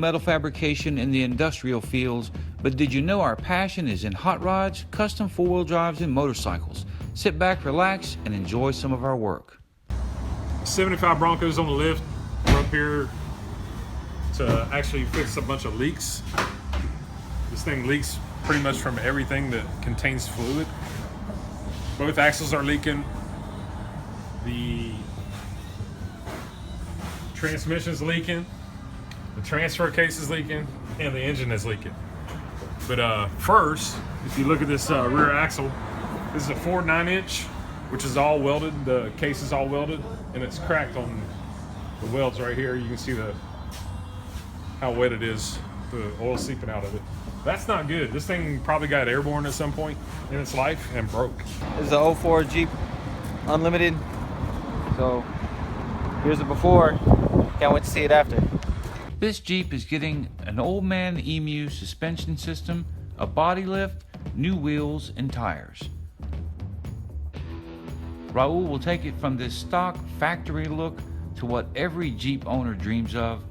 metal fabrication in the industrial fields, but did you know our passion is in hot rods, custom four-wheel drives, and motorcycles? Sit back, relax, and enjoy some of our work. 75 Broncos on the lift. We're up here to actually fix a bunch of leaks. This thing leaks pretty much from everything that contains fluid. Both axles are leaking. The transmission's leaking. The transfer case is leaking, and the engine is leaking. But first, if you look at this rear axle, this is a Ford 9-inch, which is all welded. The case is all welded, and it's cracked on the welds right here. You can see how wet it is, the oil seeping out of it. That's not good. This thing probably got airborne at some point in its life and broke. This is a 04 Jeep Unlimited. So here's the before. Can't wait to see it after. This Jeep is getting an old man emu suspension system, a body lift, new wheels, and tires. Raul will take it from this stock factory look to what every Jeep owner dreams of,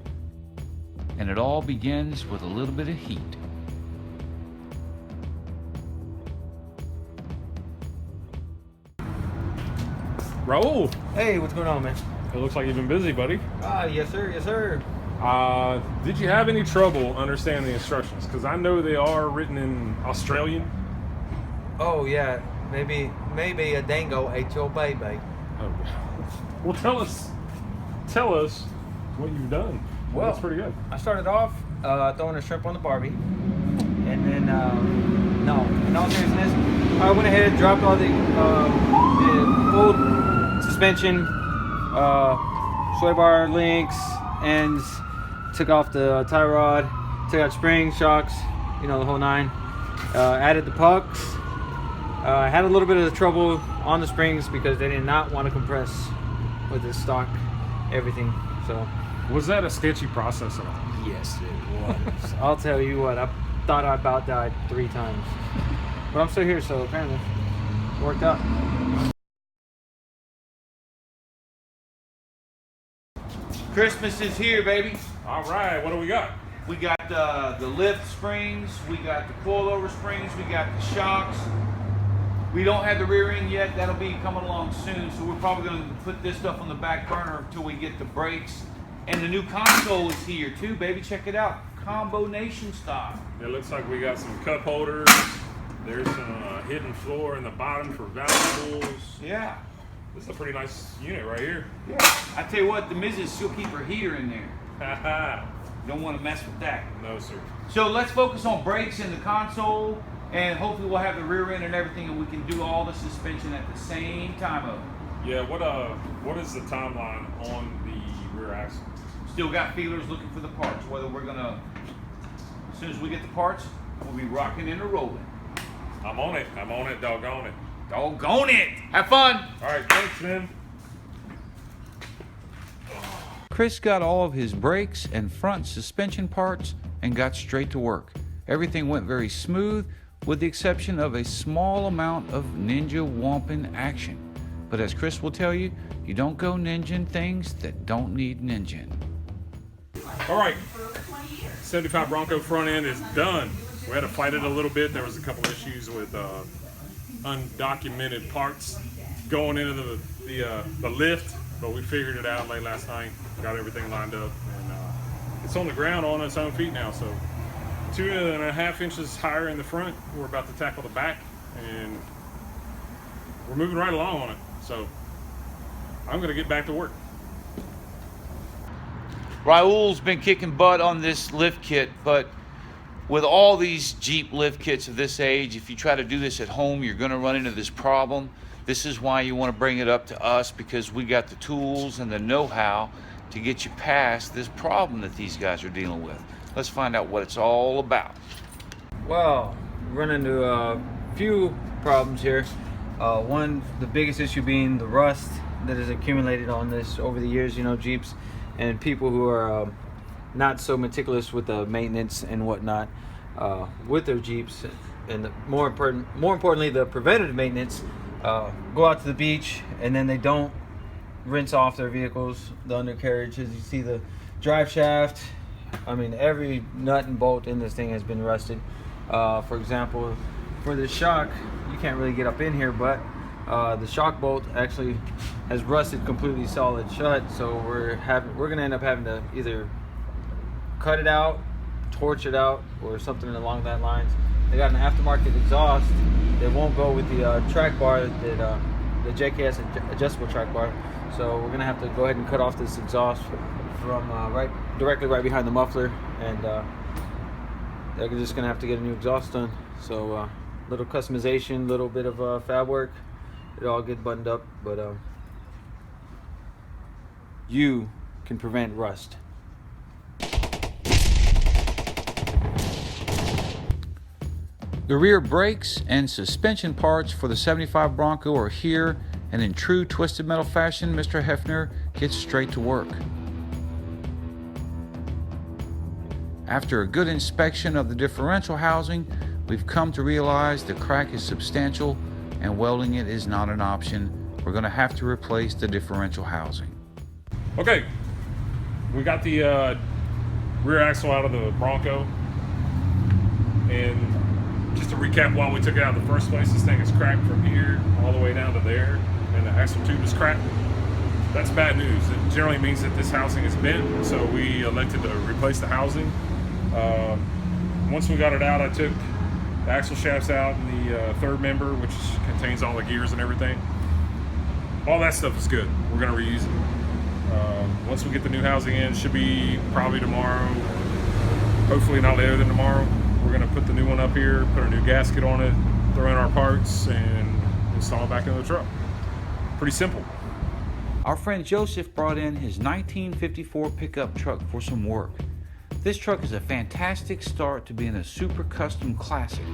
and it all begins with a little bit of heat. Raul, Hey, what's going on, man? it looks like you've been busy, buddy. Yes sir, yes sir. Did you have any trouble understanding the instructions? Because I know they are written in Australian. Oh yeah, maybe a dango ate your baby. Oh. Well, tell us what you've done. Well, that's pretty good. I started off throwing a shrimp on the Barbie, and then no, in all seriousness, I went ahead and dropped all the full suspension, sway bar links, ends, took off the tie rod, took out springs, shocks, you know, the whole nine. Added the pucks. I had a little bit of trouble on the springs because they did not want to compress with the stock everything. So Was that a sketchy process at all? yes, it was. I'll tell you what, I thought I about died 3 times, but I'm still here, so apparently it worked out. Christmas is here, baby. All right, what do we got? We got the lift springs, we got the coilover springs, we got the shocks. We don't have the rear end yet. That'll be coming along soon, so we're probably going to put this stuff on the back burner until we get the brakes. And the new console is here too, baby. Check it out. Combo Nation style. It looks like we got some cup holders. There's some hidden floor in the bottom for valuables. Yeah. This is a pretty nice unit right here. Yeah. I tell you what, the missus, she'll keep her heater in there. Haha. Don't want to mess with that. No, sir. So let's focus on brakes in the console, and hopefully we'll have the rear end and everything, and we can do all the suspension at the same time of it. Yeah, what is the timeline on the rear axle? Still got feelers looking for the parts. Whether we're gonna, as soon as we get the parts, we'll be rocking and rolling. I'm on it, doggone it. Doggone it! Have fun! All right, thanks, man. Chris got all of his brakes and front suspension parts and got straight to work. Everything went very smooth, with the exception of a small amount of ninja womping action. But as Chris will tell you, you don't go ninjing things that don't need ninjing. All right, 75 Bronco front end is done. We had to fight it a little bit. There was a couple issues with undocumented parts going into the lift, but we figured it out late last night. Got everything lined up, and it's on the ground on its own feet now. So 2.5 inches higher in the front. We're about to tackle the back, and we're moving right along on it. So I'm gonna get back to work. Raul's been kicking butt on this lift kit, but with all these Jeep lift kits of this age, if you try to do this at home, you're gonna run into this problem. This is why you wanna bring it up to us, because we got the tools and the know-how to get you past this problem that these guys are dealing with. Let's find out what it's all about. Well, run into a few problems here. One, the biggest issue being the rust that has accumulated on this over the years, you know, Jeeps, and people who are not so meticulous with the maintenance and whatnot with their Jeeps, and more importantly, the preventative maintenance. Go out to the beach and then they don't rinse off their vehicles, the undercarriage. As you see, the drive shaft I mean, every nut and bolt in this thing has been rusted. For example, for the shock, you can't really get up in here, but the shock bolt actually has rusted completely solid shut. So we're gonna end up having to either cut it out, torch it out, or something along that lines. They got an aftermarket exhaust that won't go with the track bar, that the JKS adjustable track bar. So we're gonna have to go ahead and cut off this exhaust from directly right behind the muffler, and they're just gonna have to get a new exhaust done. So little customization, little bit of fab work. It all get buttoned up, but you can prevent rust. The rear brakes and suspension parts for the 75 Bronco are here, and in true Twisted Metal fashion, Mr. Hefner gets straight to work. After a good inspection of the differential housing, we've come to realize the crack is substantial and welding it is not an option. We're going to have to replace the differential housing. Okay, we got the rear axle out of the Bronco, and just to recap why we took it out in the first place, this thing is cracked from here all the way down to there, and the axle tube is cracked. That's bad news. It generally means that this housing is bent, so we elected to replace the housing. Once we got it out, I took the axle shafts out and the third member, which contains all the gears and everything. All that stuff is good. We're gonna reuse it. Once we get the new housing in, should be probably tomorrow, hopefully not later than tomorrow. We're gonna put the new one up here, put a new gasket on it, throw in our parts, and install it back into the truck. Pretty simple. Our friend Joseph brought in his 1954 pickup truck for some work. This truck is a fantastic start to being a super custom classic.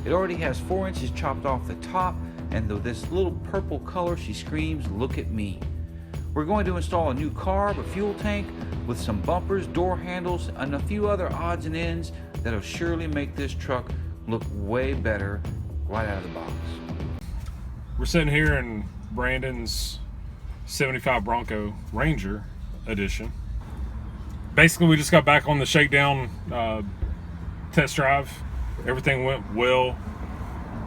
It already has 4 inches chopped off the top, and though this little purple color, she screams, "Look at me." We're going to install a new carb, a fuel tank, with some bumpers, door handles, and a few other odds and ends that'll surely make this truck look way better right out of the box. We're sitting here in Brandon's 75 Bronco Ranger edition. Basically, we just got back on the shakedown test drive. Everything went well.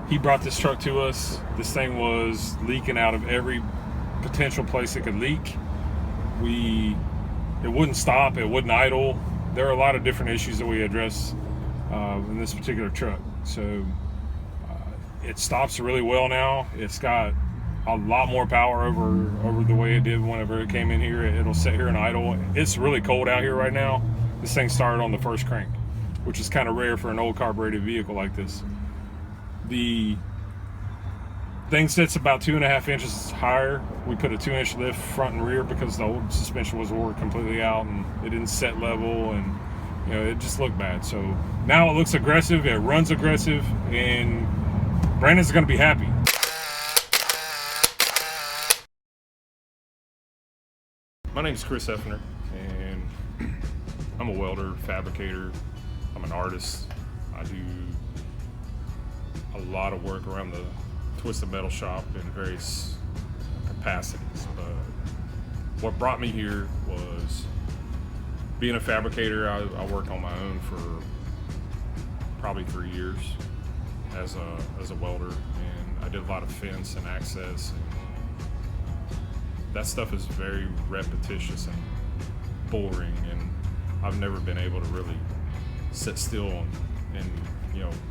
He brought this truck to us. This thing was leaking out of every potential place it could leak. It wouldn't stop, it wouldn't idle. There are a lot of different issues that we address in this particular truck. So it stops really well now. It's got a lot more power over the way it did whenever it came in here. It'll sit here and idle. It's really cold out here right now. This thing started on the first crank, which is kind of rare for an old carbureted vehicle like this. The thing sits about 2.5 inches higher. We put a 2-inch lift front and rear because the old suspension was wore completely out and it didn't set level, and it just looked bad. So now it looks aggressive, it runs aggressive, and Brandon's gonna be happy. My name's Chris Hefner, and I'm a welder, fabricator. I'm an artist. I do a lot of work around the Twisted Metal shop in various capacities. But what brought me here was being a fabricator. I worked on my own for probably 3 years as a welder, and I did a lot of fence and access. That stuff is very repetitious and boring, and I've never been able to really sit still and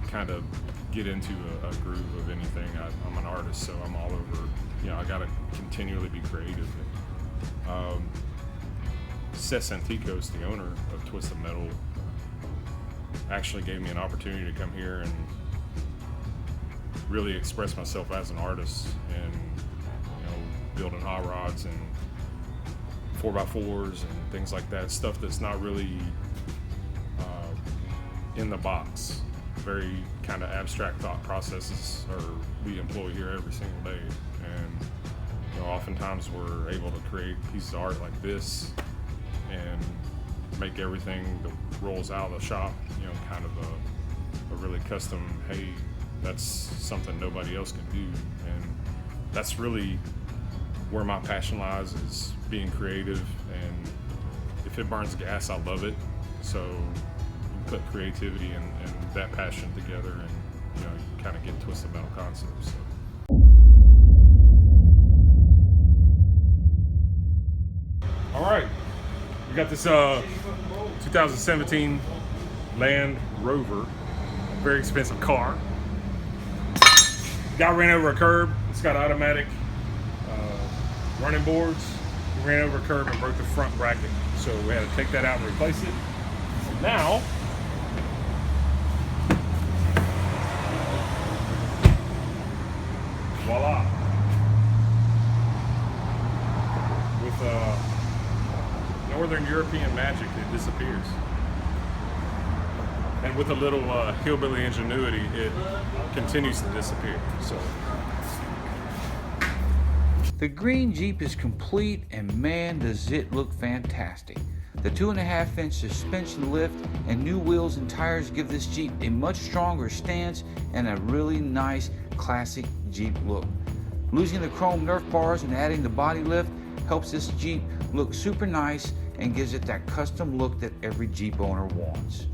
kind of get into a groove of anything. I'm an artist, so I'm all over. I gotta continually be creative. Seth Santikos, the owner of Twisted Metal, actually gave me an opportunity to come here and really express myself as an artist, and building hot rods and 4x4s and things like that, stuff that's not really in the box. Very kind of abstract thought processes we employ here every single day, and oftentimes we're able to create pieces of art like this and make everything that rolls out of the shop kind of a really custom, hey, that's something nobody else can do. And that's really where my passion lies, is being creative. And if it burns gas, I love it. So you put creativity and that passion together, and you kind of get twisted metal concepts. So. All right, we got this 2017 Land Rover, very expensive car. Guy ran over a curb. It's got automatic running boards. He ran over a curb and broke the front bracket, so we had to take that out and replace it. So now, voila! With Northern European magic, it disappears. And with a little hillbilly ingenuity, it continues to disappear. So, The green Jeep is complete, and man, does it look fantastic. The 2.5-inch suspension lift and new wheels and tires give this Jeep a much stronger stance and a really nice classic Jeep look. Losing the chrome Nerf bars and adding the body lift helps this Jeep look super nice and gives it that custom look that every Jeep owner wants.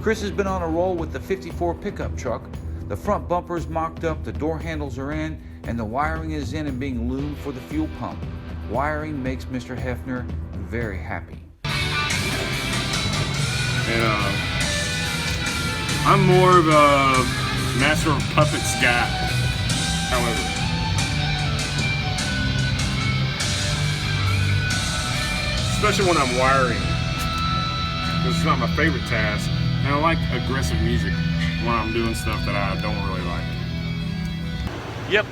Chris has been on a roll with the 54 pickup truck. The front bumper is mocked up, the door handles are in, and the wiring is in and being loomed for the fuel pump. Wiring makes Mr. Hefner very happy. and I'm more of a master of puppets guy, however. Especially when I'm wiring, because it's not my favorite task. And I like aggressive music when I'm doing stuff that I don't really like. Yep,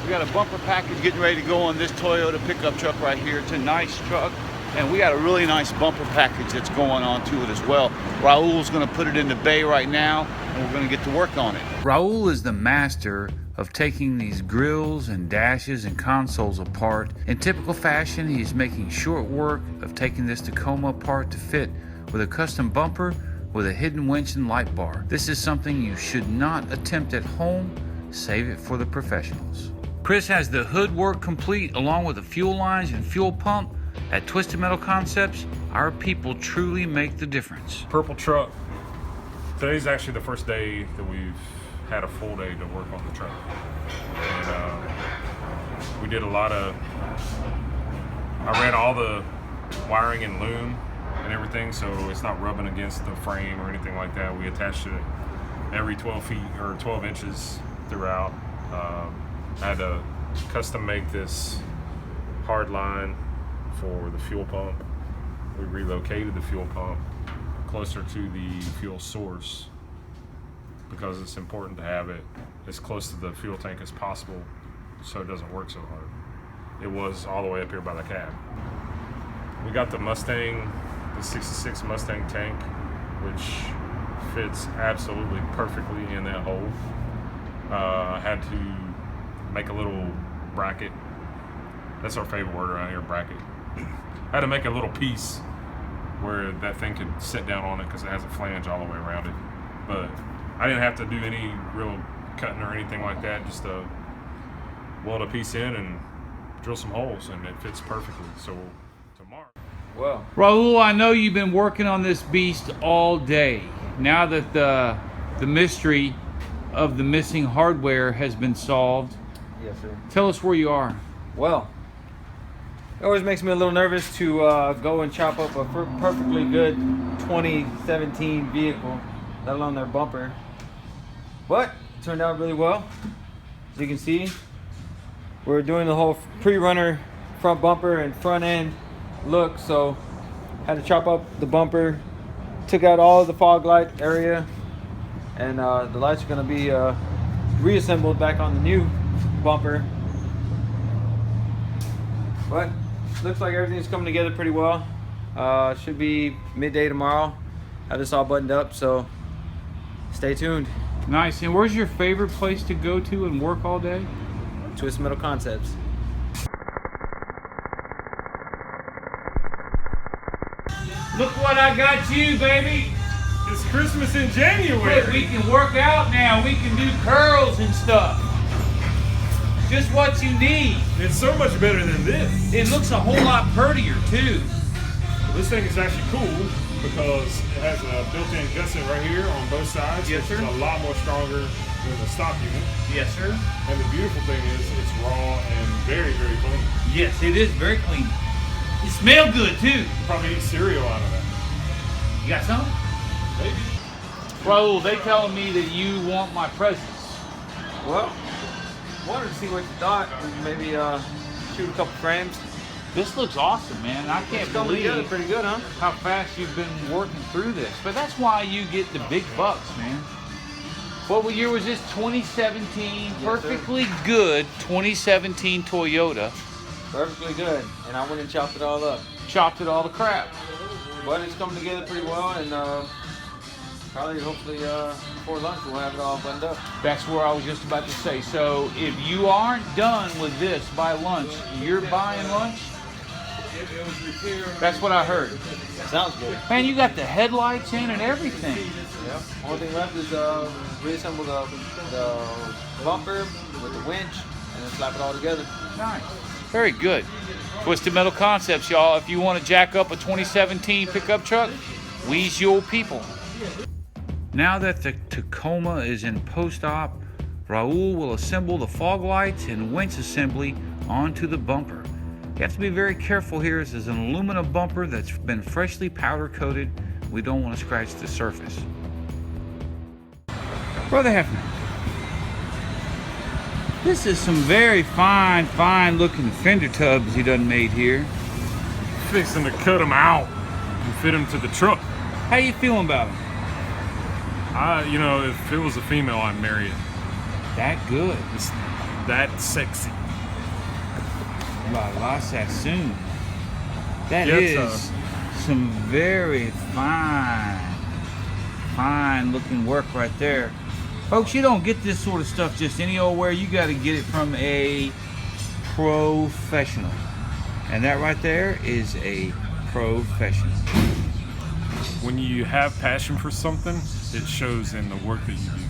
we got a bumper package getting ready to go on this Toyota pickup truck right here. It's a nice truck, and we got a really nice bumper package that's going on to it as well. Raul's gonna put it in the bay right now, and we're gonna get to work on it. Raul is the master of taking these grills and dashes and consoles apart. In typical fashion, he's making short work of taking this Tacoma apart to fit with a custom bumper with a hidden winch and light bar. This is something you should not attempt at home. Save it for the professionals. Chris has the hood work complete along with the fuel lines and fuel pump. At Twisted Metal Concepts, our people truly make the difference. Purple truck. Today's actually the first day that we've had a full day to work on the truck. And we did a lot of, I ran all the wiring and loom and everything, so it's not rubbing against the frame or anything like that. We attached it every 12 feet or 12 inches throughout. I had to custom make this hard line for the fuel pump. We relocated the fuel pump closer to the fuel source because it's important to have it as close to the fuel tank as possible so it doesn't work so hard. It was all the way up here by the cab. We got the Mustang, the 66 Mustang tank, which fits absolutely perfectly in that hole. I had to make a little bracket. That's our favorite word around here, bracket. I had to make a little piece where that thing could sit down on it because it has a flange all the way around it. But I didn't have to do any real cutting or anything like that, just weld a piece in and drill some holes, and it fits perfectly. So tomorrow. Well, Raul, I know you've been working on this beast all day. Now that the mystery of the missing hardware has been solved, yes, sir. tell us where you are. Well, it always makes me a little nervous to go and chop up a perfectly good 2017 vehicle, let alone their bumper. But it turned out really well. As you can see, we're doing the whole pre-runner front bumper and front end look. So had to chop up the bumper, took out all of the fog light area, and the lights are going to be reassembled back on the new bumper. But looks like everything's coming together pretty well. Should be midday tomorrow. Have this all buttoned up, so stay tuned. Nice. And where's your favorite place to go to and work all day? Twisted Metal Concepts. Look what I got you, baby. It's Christmas in January. Look, we can work out now. We can do curls and stuff. Just what you need. It's so much better than this. It looks a whole lot prettier too. Well, this thing is actually cool because it has a built-in gusset right here on both sides. Yes, which sir. is a lot more stronger than the stock unit. Yes, sir. And the beautiful thing is it's raw and very, very clean. Yes, it is very clean. It smells good too. You probably eat cereal out of that. You got some? Maybe. Raul, they telling me that you want my presents. Well, wanted to see what you thought. Maybe shoot a couple frames. This looks awesome, man. I can't It's coming together believe pretty good, huh? how fast you've been working through this. But that's why you get the big bucks, man. What year was this? 2017. Perfectly good 2017 Toyota. Perfectly good. And I went and chopped it all up. Chopped it all to crap. But it's coming together pretty well, and probably, hopefully, before lunch we'll have it all blended up. That's where I was just about to say. So if you aren't done with this by lunch, you're buying lunch? That's what I heard. Sounds good. Man, you got the headlights in and everything. Yep. Only thing left is reassemble the bumper with the winch and then slap it all together. Nice. Very good. Twisted Metal Concepts, y'all. If you want to jack up a 2017 pickup truck, we's your people. Now that the Tacoma is in post-op, Raul will assemble the fog lights and winch assembly onto the bumper. You have to be very careful here. This is an aluminum bumper that's been freshly powder coated. We don't want to scratch the surface. Brother Hefner, this is some very fine looking fender tubs he done made here. Fixing to cut them out and fit them to the truck. How you feeling about them? You know, if it was a female, I'd marry it. That good. It's that sexy. La Sassoon. That Yeah, is some very fine looking work right there. Folks, you don't get this sort of stuff just any old where. You got to get it from a professional. And that right there is a professional. When you have passion for something, it shows in the work that you do.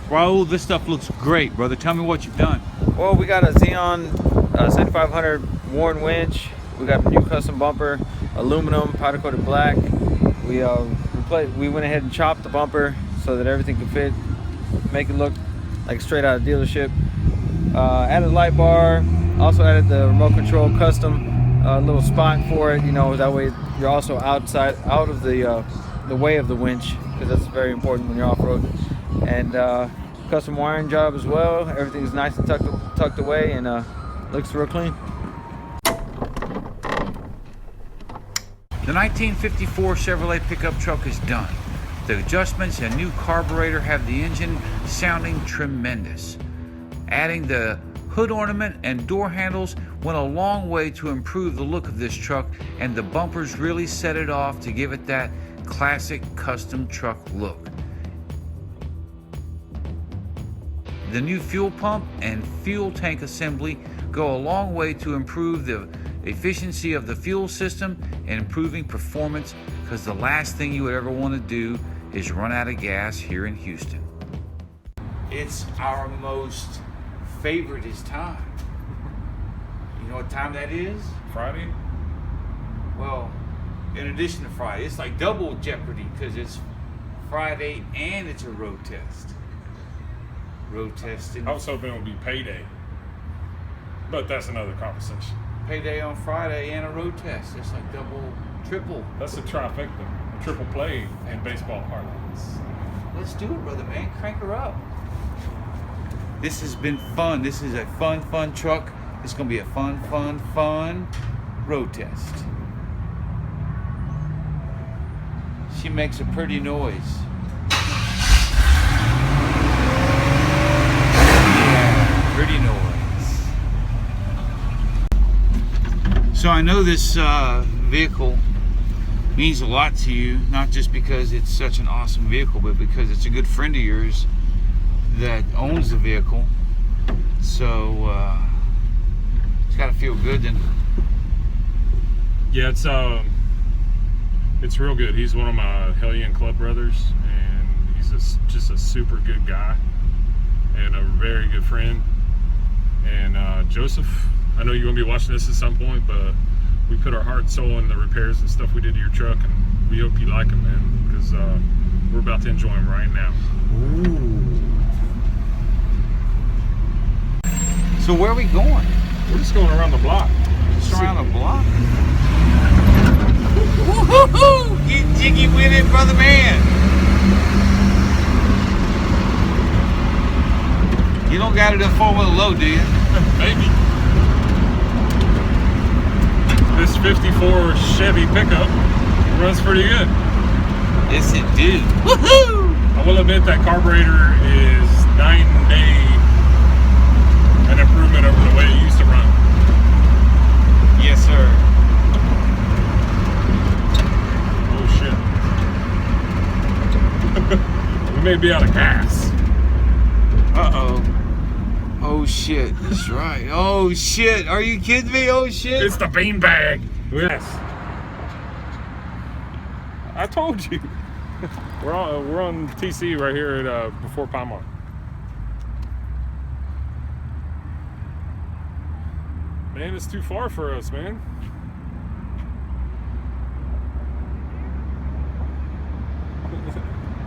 Raul, this stuff looks great, brother. Tell me what you've done. Well, we got a Xeon 7500 Warren winch. We got a new custom bumper, aluminum, powder coated black. We went ahead and chopped the bumper so that everything could fit, make it look like straight out of dealership. Added light bar, also added the remote control custom little spot for it. You know, that way you're also out of the way of the winch, because that's very important when you're off road. And custom wiring job as well. Everything's nice and tucked away, and looks real clean. The 1954 Chevrolet pickup truck is done. The adjustments and new carburetor have the engine sounding tremendous. Adding the hood ornament and door handles went a long way to improve the look of this truck, and the bumpers really set it off to give it that classic custom truck look. The new fuel pump and fuel tank assembly go a long way to improve the efficiency of the fuel system and improving performance, because the last thing you would ever want to do is run out of gas here in Houston. It's our most favoriteest time. You know what time that is? Friday? Well, in addition to Friday, it's like double jeopardy, because it's Friday and it's a road test. Road testing. I was hoping it would be payday, but that's another conversation. Payday on Friday and a road test. It's like double, triple. That's a trifecta, a triple play in baseball parlance. Let's do it, brother man. Crank her up. This has been fun. This is a fun truck. It's going to be a fun road test. She makes a pretty noise. Yeah, pretty noise. So I know this vehicle means a lot to you, not just because it's such an awesome vehicle, but because it's a good friend of yours that owns the vehicle. So it's got to feel good then. Yeah, it's real good. He's one of my Hellion Club brothers, and he's just a super good guy and a very good friend. And Joseph, I know you're gonna be watching this at some point, but we put our heart and soul in the repairs and stuff we did to your truck, and we hope you like them, man, because we're about to enjoy them right now. Ooh. So where are we going? We're just going around the block. Just around the block? Woo-hoo-hoo! Get jiggy with it, brother man. You don't got it in 4-wheel low, do you? Maybe. This 54 Chevy pickup runs pretty good. Yes, it do. Woohoo! I will admit that carburetor is night and day an improvement over the way it used to run. Yes, sir. Oh shit. We may be out of gas. Uh-oh. Oh shit, that's right. Oh shit, are you kidding me? Oh shit. It's the beanbag. Yes. I told you. We're on TC right here at before Palmar. Man, it's too far for us, man.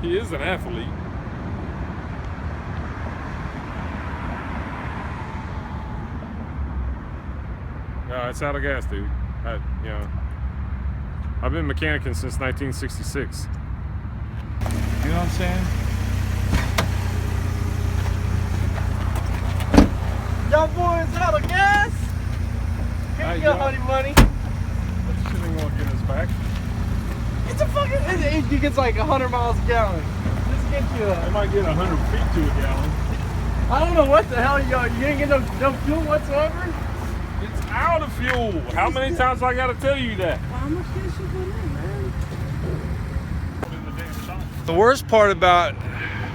He is an athlete. No, it's out of gas, dude. You know, I've been mechanicking since 1966. You know what I'm saying? Y'all boys out of gas? Here Hey, you go, y'all. honey money. That shit ain't gonna get us back. It's a fucking, it gets like 100 miles a gallon. This gets you I might get 100 feet to a gallon. I don't know what the hell you ain't get no fuel whatsoever? It's out of fuel. How many times I gotta tell you that? How much gas you put in, man? Put in the damn shop. The worst part about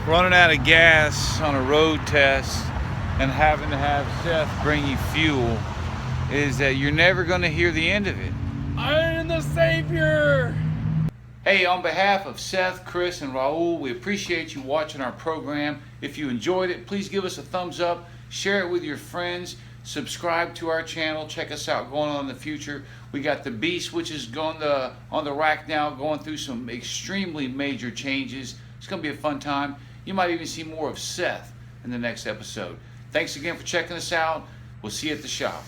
running out of gas on a road test and having to have Seth bring you fuel is that you're never going to hear the end of it. I am the savior! Hey, on behalf of Seth, Chris, and Raul, we appreciate you watching our program. If you enjoyed it, please give us a thumbs up, share it with your friends, subscribe to our channel, check us out going on in the future. We got the Beast, which is on the rack now, going through some extremely major changes. It's going to be a fun time. You might even see more of Seth in the next episode. Thanks again for checking us out. We'll see you at the shop.